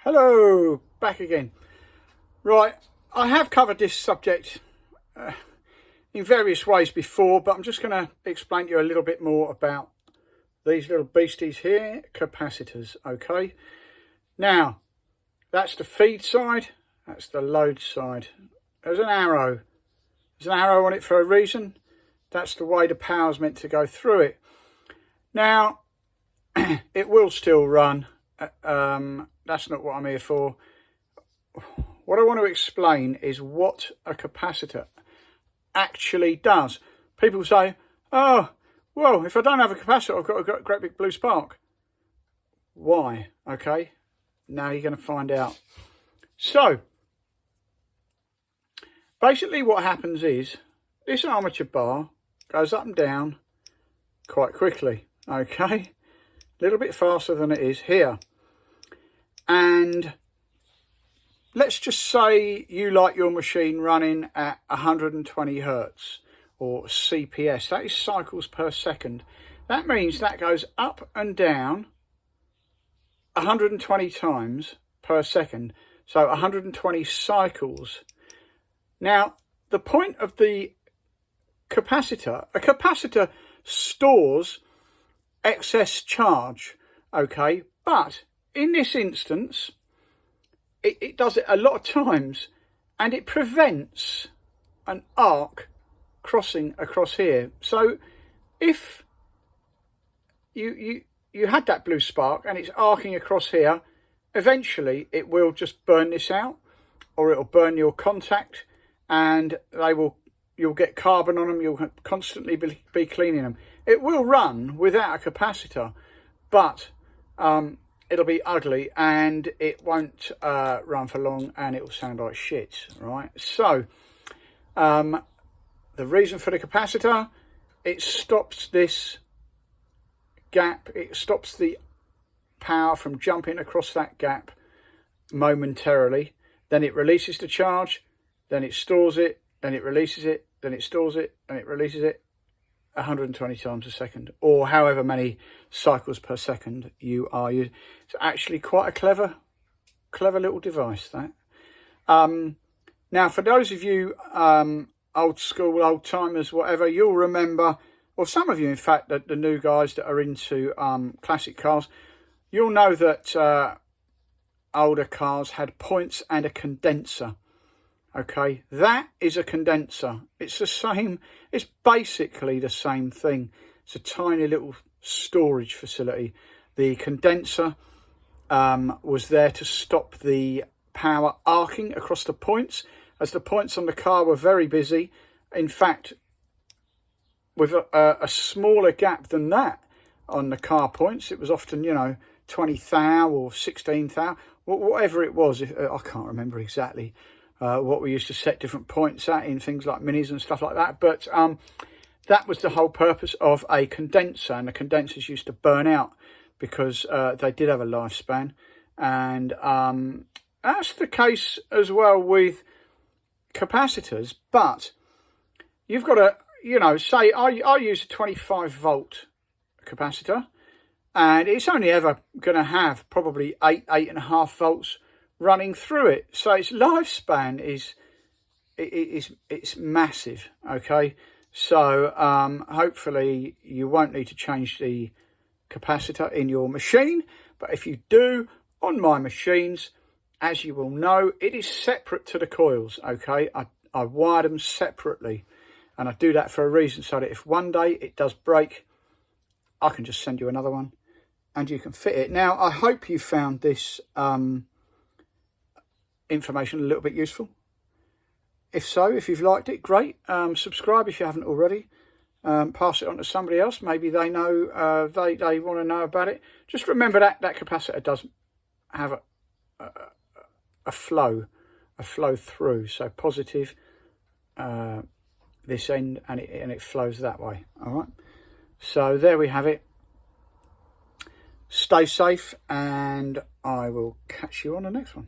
Hello, back again. Right, I have covered this subject in various ways before, but I'm just going to explain to you a little bit more about these little beasties here, capacitors. Okay, now that's the feed side, that's the load side. There's an arrow on it for a reason. That's the way the power's meant to go through it. Now it will still run. That's not what I'm here for. What I want to explain is what a capacitor actually does. People say, oh, well, if I don't have a capacitor, I've got a great big blue spark. Why? Okay, now you're going to find out. So, basically what happens is, this armature bar goes up and down quite quickly, okay? A little bit faster than it is here. And let's just say you like your machine running at 120 hertz or CPS. That is cycles per second. That means that goes up and down 120 times per second. So 120 cycles. Now, the point of the capacitor, a capacitor stores excess charge, okay? But in this instance, it does it a lot of times, and it prevents an arc crossing across here. So if you had that blue spark and it's arcing across here, eventually it will just burn this out, or it'll burn your contact, and you'll get carbon on them. You'll constantly be cleaning them. It will run without a capacitor, but it'll be ugly and it won't run for long, and it will sound like shit, right? So the reason for the capacitor, it stops this gap. It stops the power from jumping across that gap momentarily. Then it releases the charge, then it stores it, then it releases it, then it stores it, and it releases it 120 times a second, or however many cycles per second you are using. It's actually quite a clever little device, that. Now, for those of you old school, old timers, whatever, you'll remember, or some of you, in fact, the new guys that are into classic cars, you'll know that older cars had points and a condenser. Okay, that is a condenser. It's the same, it's basically the same thing. It's a tiny little storage facility. The condenser was there to stop the power arcing across the points, as the points on the car were very busy. In fact, with a smaller gap than that on the car points, it was often, 20 thou or 16 thou, whatever it was. I can't remember exactly what we used to set different points at in things like minis and stuff like that. But that was the whole purpose of a condenser, and the condensers used to burn out because they did have a lifespan. And that's the case as well with capacitors. But you've got to, say I use a 25 volt capacitor, and it's only ever going to have probably 8.5 volts running through it, so its lifespan it's massive. Okay, so hopefully you won't need to change the capacitor in your machine, but if you do, on my machines, as you will know, it is separate to the coils. Okay, I wire them separately, and I do that for a reason, so that if one day it does break, I can just send you another one and you can fit it. Now, I hope you found this information a little bit useful. If so, if you've liked it, great. Subscribe if you haven't already. Pass it on to somebody else. Maybe they know, they want to know about it. Just remember that capacitor does have a flow through. So positive this end, and it flows that way. All right. So there we have it. Stay safe, and I will catch you on the next one.